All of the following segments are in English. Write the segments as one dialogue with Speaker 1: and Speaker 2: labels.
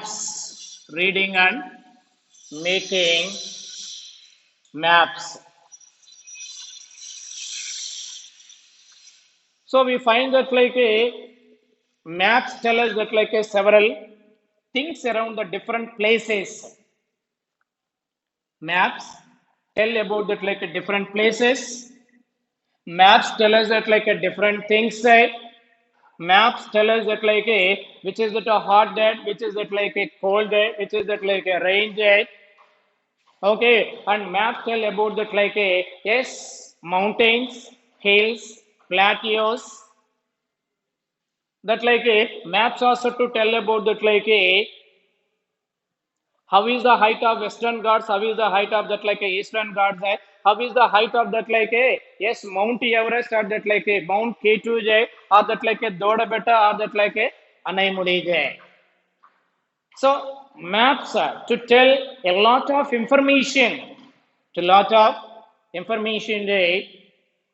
Speaker 1: maps, reading and making maps. So we find that like a maps tell us that like a several things around the different places. Maps tell about that like a different places. Maps tell us that like a different things. Maps tell us that like a which is that a hot day, which is that like a cold day, which is that like a rain day. Okay, and maps tell about that like a yes, mountains, hills, plateaus. That like a maps also to tell about that like a how is the height of Western Ghats, how is the height of that like a Eastern Ghats, how is the height of that like a yes Mount Everest or that like a Mount K2 or that like a Doda Betta or that like a Anaimudi. So maps are to tell a lot of information, to lot of information there,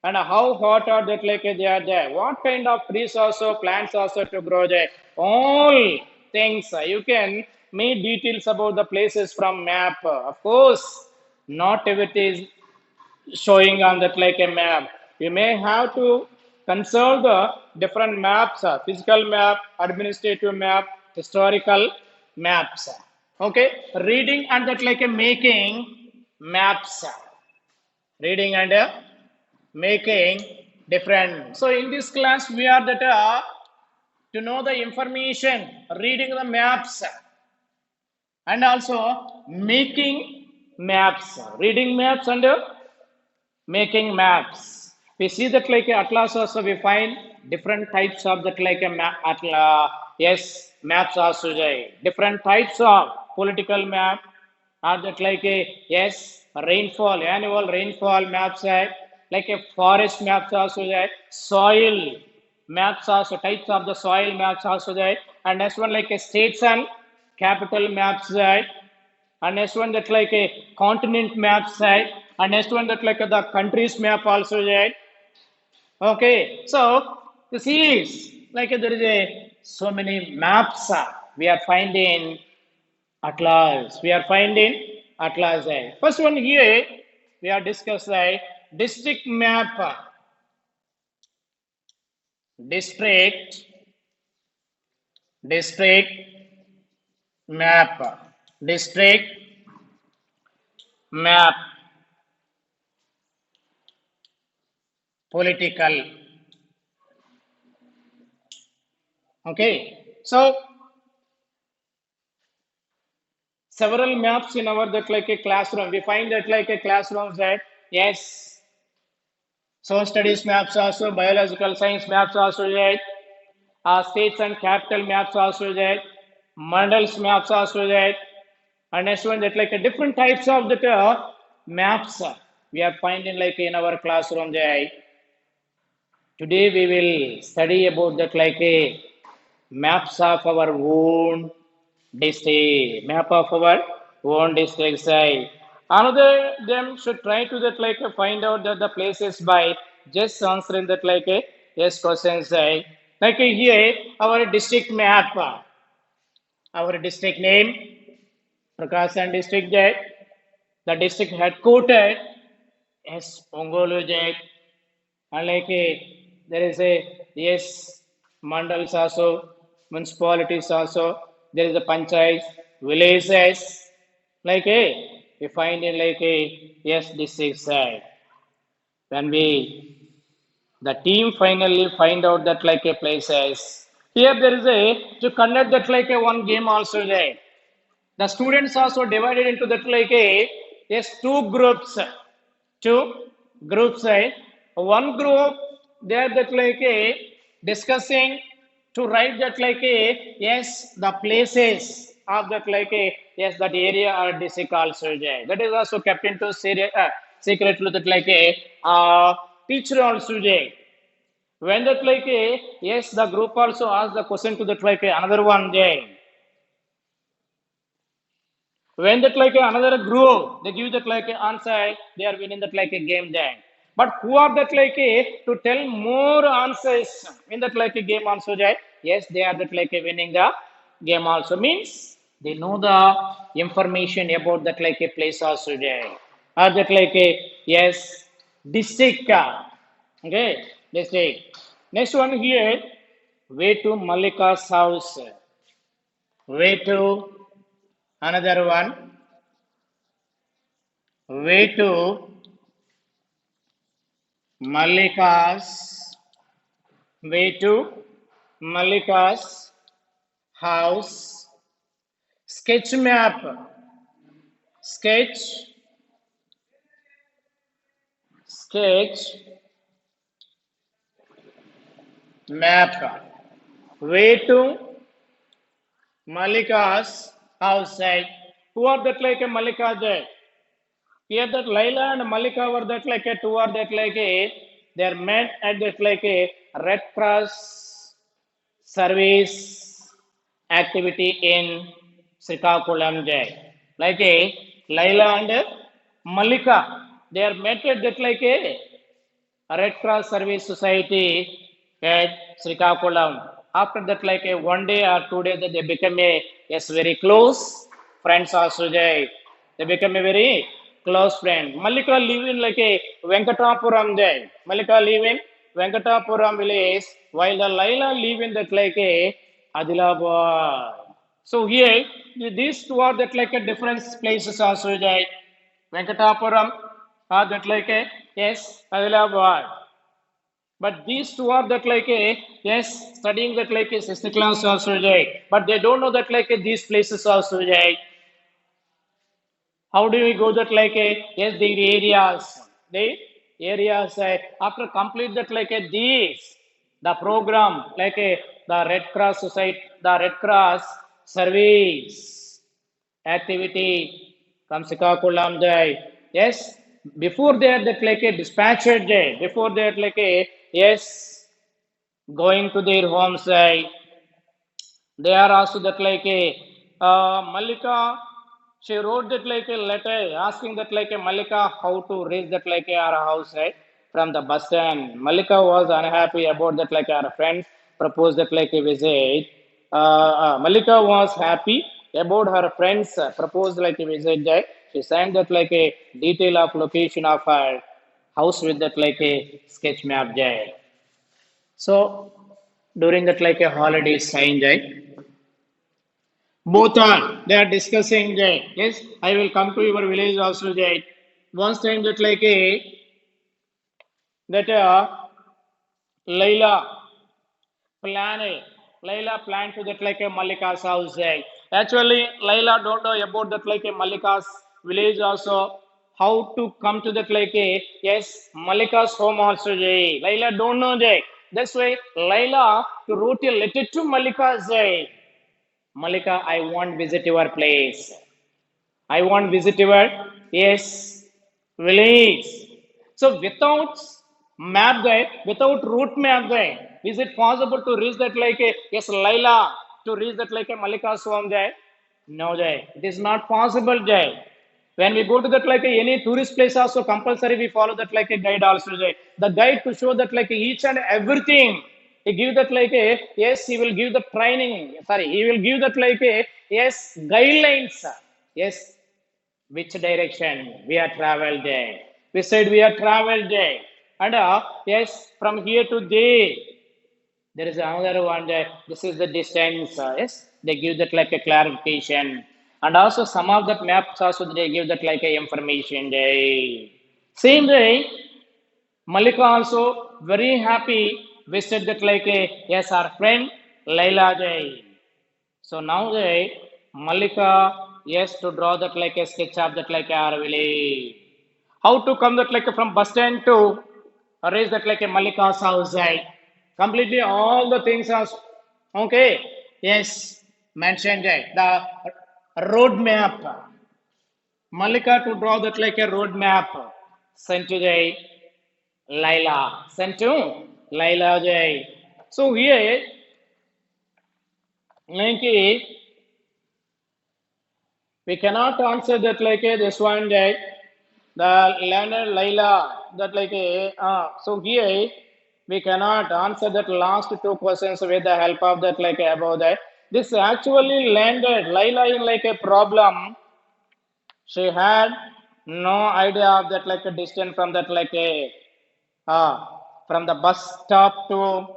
Speaker 1: and how hot are that like they are there, what kind of trees also, plants also to grow there, all things you can make details about the places from map. Of course, not everything is showing on that like a map. You may have to consult the different maps, physical map, administrative map, historical maps. Okay, reading and that like a making maps, reading and making different. So in this class, we are that to know the information, reading the maps, and also making maps, reading maps and making maps. We see that like a atlas also we find different types of that like a map. Yes, maps also there. Different types of political map are that like a yes rainfall, annual rainfall maps are like a forest maps also there. Soil maps also, types of the soil maps also there. And next one like a states and capital maps there. And next one that like a continent map side, and next one that like the countries map also right. Okay, so this is like there is a so many maps we are finding atlas, we are finding atlas. First one here we are discussing district map, district district map, district map, political. Okay, so several maps in our that like a classroom. We find that like a classroom that yes, so studies maps also, biological science maps also there, states and capital maps also there, mandals maps also there, and next one that like a different types of the maps we are finding like in our classroom there. Today we will study about that like a maps of our own district, map of our own district side. Another them should try to that like find out that the places by just answering that like a yes question side. Like here our district map, our district name, Prakasan district there, the district headquartered, yes, Ongolu there, and like there is a yes mandals also, municipalities also, there is a panchayat, villages, like a we find in like a yes district side. When we the team finally find out that like a places, here there is a to conduct that like a one game also there. The students also divided into that like a yes two groups. One group they are that like a discussing to write that like a yes the places of that like a yes that area or district also there. That is also kept into secret to that like a teacher also there. When that like a yes the group also ask the question to that like a another one there. When that like another group, they give that like answer, they are winning that like a game then. But who are that like to tell more answers in that like a game also, Jay? Yes, they are that like winning the game also. Means They know the information about that like a place also there. Or that like a yes district. Okay, district. Next one here, way to Malika's house. Way to another one. Way to Malika's way to Malika's house. Sketch map. Sketch. Sketch map. Way to Malika's house. Who are that like a Malika there? Here that Laila and Malika were that like a two are that like a they are met at that like a Red Cross service activity in Srikakulam Jai. Like a Laila and Malika, they are met at that like a Red Cross Service Society at Srikakulam. After that, like a 1 day or 2 days, that they become a yes very close friends also. They become a very close friend. Malika live in like a Venkatapuram there. Malika live in Venkatapuram village, while the Laila live in that like a Adilabad. So here, these two are that like a different places also. There. Venkatapuram are that like a yes Adilabad. But these two are that like a yes studying that like a sister class also right. But they don't know that like a, these places also right. How do we go that like a yes the areas after complete that like a these the program like a the Red Cross Society the Red Cross service activity from Srikakulam Jai. Yes, before that that like a dispatcher Jai. Before that like a yes going to their homes Jai. They are also that like a Malika. She wrote that like a letter asking that like a Malika how to reach that like a our house right from the bus stand. Malika was unhappy about that like our friends proposed that like a visit. Malika was happy about her friends proposed like a visit there. She sent that like a detail of location of her house with that like a sketch map there. So during that like a holiday sign there. Both are they are discussing that yes, I will come to your village also that once time that like a that Laila plan a Laila plan to that like a Malika's house that. Actually Laila don't know about that like a Malika's village also how to come to that like a yes Malika's home also Jay. Laila don't know Jay. That's why Laila to wrote a letter to Malika's Jay. Malika, I want visit your place. I want visit your yes village. So without map guide, without route map guide, is it possible to reach that like a yes Laila to reach that like a Malika's home there? No, Jay. It is not possible, Jay. When we go to that like a, any tourist place also compulsory we follow that like a guide also Jay. The guide to show that like each and everything. He give that like a yes, he will give the training. Sorry, he will give that like a yes guidelines. Yes, which direction we are traveled there. We said we are traveled there. And yes, from here to there. There is another one that this is the distance. Yes, they give that like a clarification, and also some of that maps also they give that like a information. They same day Malika also very happy visited that like a yes our friend Laila Jai. So now they Malika yes to draw that like a sketch of that like our village. How to come that like from bus stand to arrange that like a Malika's house right? Completely all the things are okay. Yes, mentioned right. The road map. Malika to draw that like a road map. Sent to the Laila. Sent to Laila Jai. So here, like we cannot answer that like this one that the landed Laila that like so here we cannot answer that last two questions with the help of that like above that This actually landed Laila in like a problem. She had no idea of that like a distance from that like a uh, from the bus stop to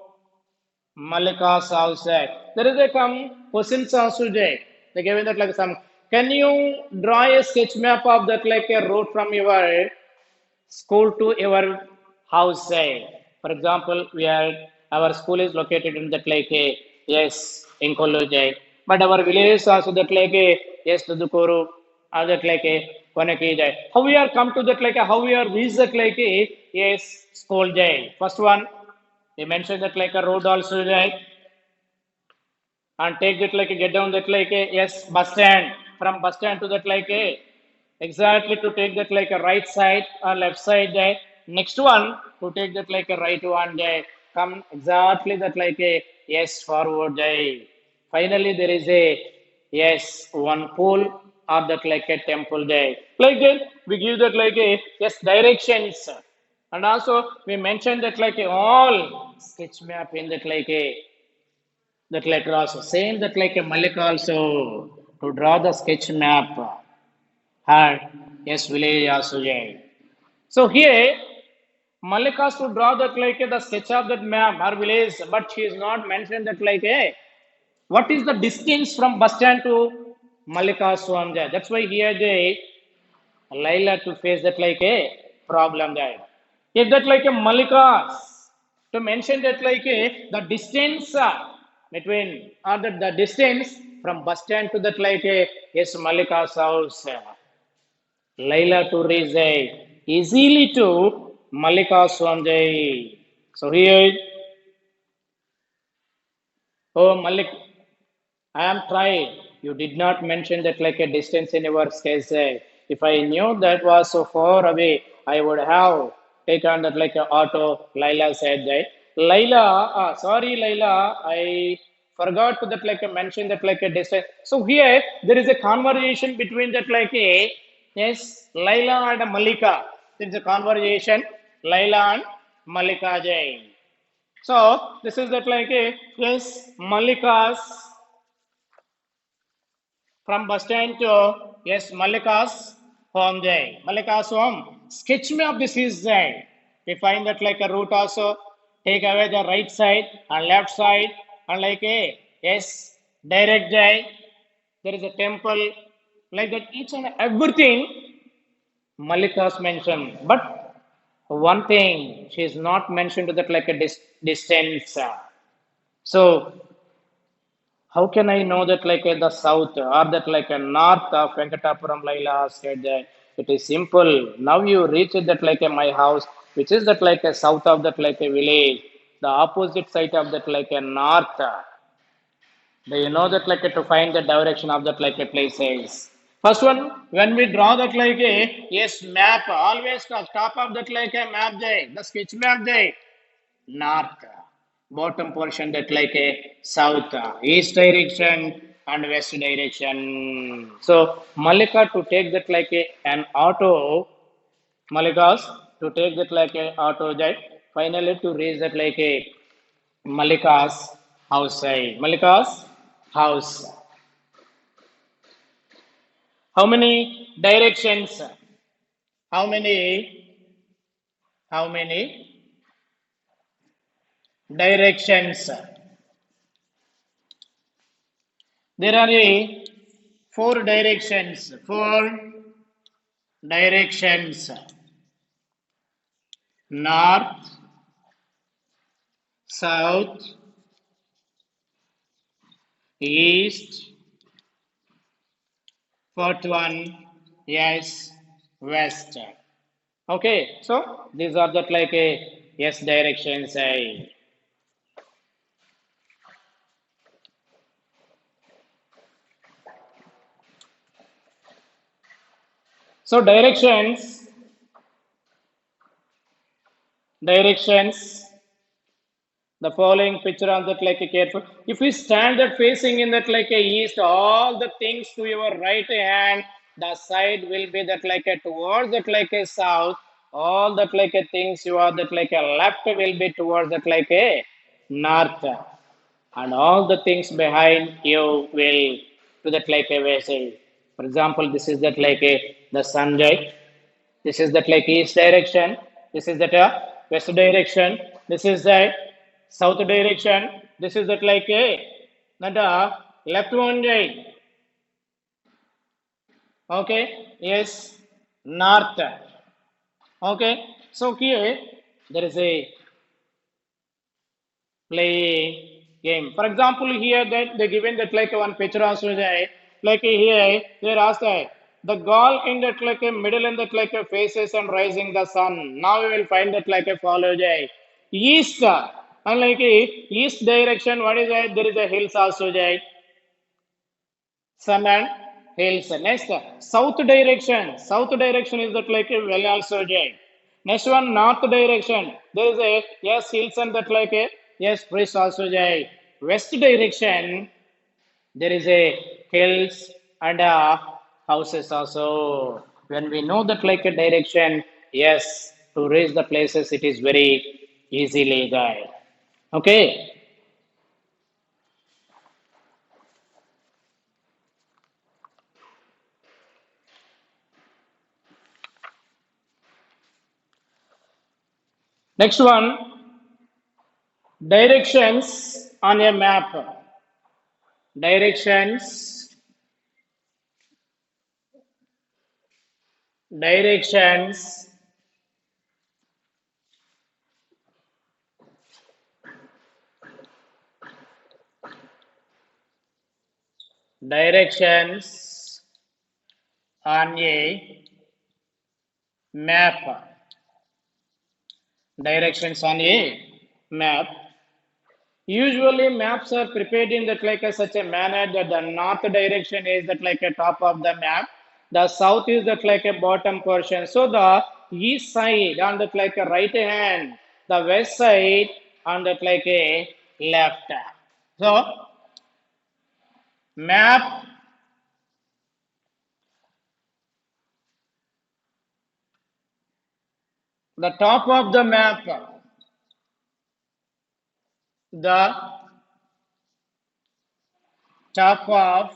Speaker 1: Malika's house. There is a come questions also there. They given that like some. Can you draw a sketch map of that like a road from your school to your house? For example, we are our school is located in that like a yes in Kolujai, but our village is also that like a yes Tudukuru or that like a Konaki Jai. How we are come to that like a how we are reach that like a yes school Jai. First one, they mentioned that like a road also Jai and take that like a get down that like a yes bus stand from bus stand to that like a exactly to take that like a right side or left side there. Next one to take that like a right one there. Come exactly that like a yes forward there. Finally there is a yes one pool or that like a temple there. Like that we give that like a yes directions. And also we mentioned that like a all sketch map in that like a that letter also. Same that like a Malik also to draw the sketch map had yes village also there. So here Malik has to draw that like the sketch of that map her village, but she is not mentioned that like what is the distance from bus stand to Malika's home there. That's why here they Laila to face that like a problem there. If that like a Malika's to mention that like the distance between or the distance from bus stand to that like a yes Malika's house. Laila to reach easily to Malika's home. So here, oh Malik, I am trying. You did not mention that like a distance in your case. If I knew that was so far away, I would have taken that like a auto. Laila said that. Laila, sorry, Laila, I forgot to that like a mention that like a distance. So here there is a conversation between that like a yes, Laila and Malika. There is a conversation, Laila and Malika Jain. So this is that like a yes, Malika's from bus stand to yes, Malika's home there. Malika's home. Sketch me of this is there. We find that like a route also. Take away the right side and left side and like a yes, direct there. There is a temple like that. Each and everything Malika's mentioned, but one thing she is not mentioned to that like a distance. So how can I know that like the south or that like a north of Venkatapuram Laila said that it is simple. Now you reach it that like a my house, which is that like a south of that like a village, the opposite side of that like a north. Do you know that like to find the direction of that like a places? First one, when we draw that like a yes map, always top of that like a map there, the sketch map there north, bottom portion that like a south, east direction and west direction. So Malika to take that like an auto, Malika's to take that like a auto that finally to reach that like a Malika's house side. Malika's house. How many directions? How many? How many directions? There are four directions. Four directions. North, south, east, fourth one, yes, west. Okay, so these are that like a yes directions. So directions. The following picture on that like a careful. If we stand that facing in that like a east, all the things to your right hand, the side will be that like a towards that like a south. All that like a things you are that like a left will be towards that like a north. and all the things behind you will to that like a vessel. For example, this is that like a the sun, right? This is that like east direction. This is that west direction. This is the south direction. This is that like a that left one, right? Okay. Yes. North. Okay. So here there is a play game. For example, here that they given that like one picture also there, like here they asked that the goal in that like a middle and that like a faces and rising the sun. Now we will find that like a follow there. East and like a east direction. What is that? There is a hills also there. Sun and hills. Next, south direction. South direction is that like a well also there. Next one, north direction. There is a yes hills and that like a yes trees also there. West direction. There is a hills and houses also. When we know that like a direction, yes, to reach the places it is very easily there. Okay. Next one, directions on a map. Directions, directions, directions on a map. Directions on a map. Usually maps are prepared in that like a, such a manner that the north direction is that like a top of the map. The south is that like a bottom portion. So the east side on that like a right hand, the west side on that like a left. So map, the top of the map, the top of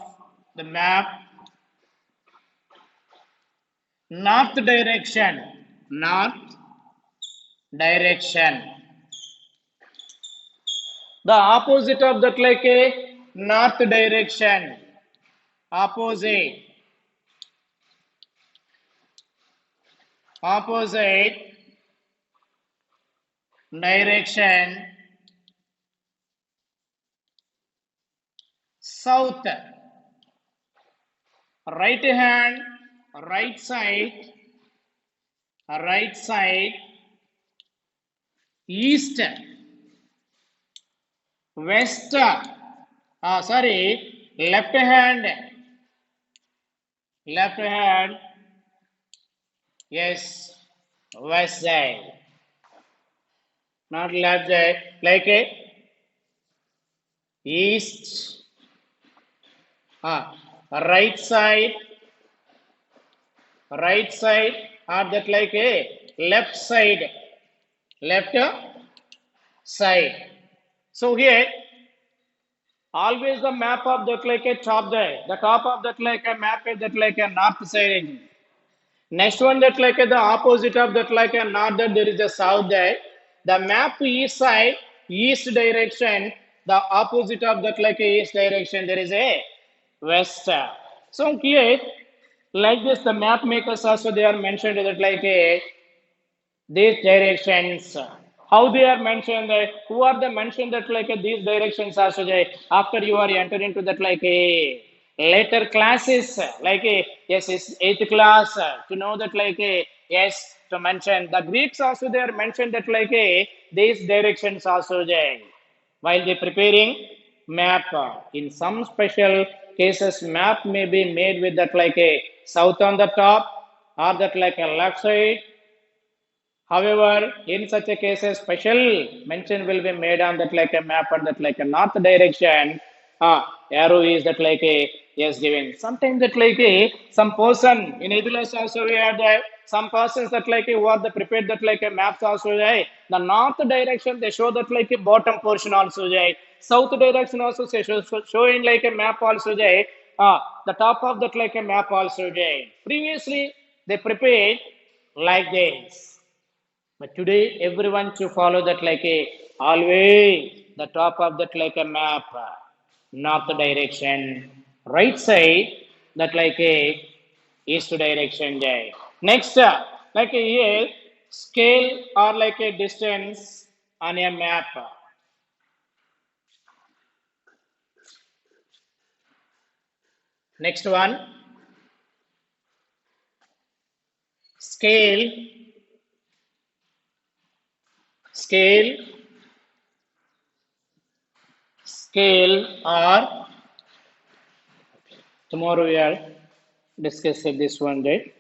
Speaker 1: the map, north direction, north direction. The opposite of that like a north direction, opposite, opposite direction, south, right hand, right side, right side, east, west, sorry, left hand, yes, west side, not left side, like a east, right side, right side, or that like a left side. So here, always the map of that like a top there. The top of that like a map is that like a north side. Next one that like the opposite of that like a north there is a south there. The map east side, east direction. The opposite of that like a east direction there is a west. So here, like this, the map makers also they are mentioned that like a these directions. How they are mentioned? Who are the mentioned that like these directions also there after you are entered into that like a later classes like a yes is eighth class to know that like a yes to mention the Greeks also they are mentioned that like a these directions also there while they preparing map. In some special cases, map may be made with that like a south on the top or that like a left side. However, in such a case, a special mention will be made on that like a map and that like a north direction. Arrow is that like a yes given. Sometimes that like a some person in Idlas also we are there. some persons that like who are the prepared that like a maps also jai. The north direction they show that like a bottom portion also jai. South direction also they showing like a map also jai. The top of that like a map also jai. Previously they prepared like this. But today, everyone to follow that like a always the top of that like a map, north direction, right side that like a east direction. Jai. Next, like a here scale or like a distance on a map. Next one, scale, scale, scale, or tomorrow we are discussing this one day.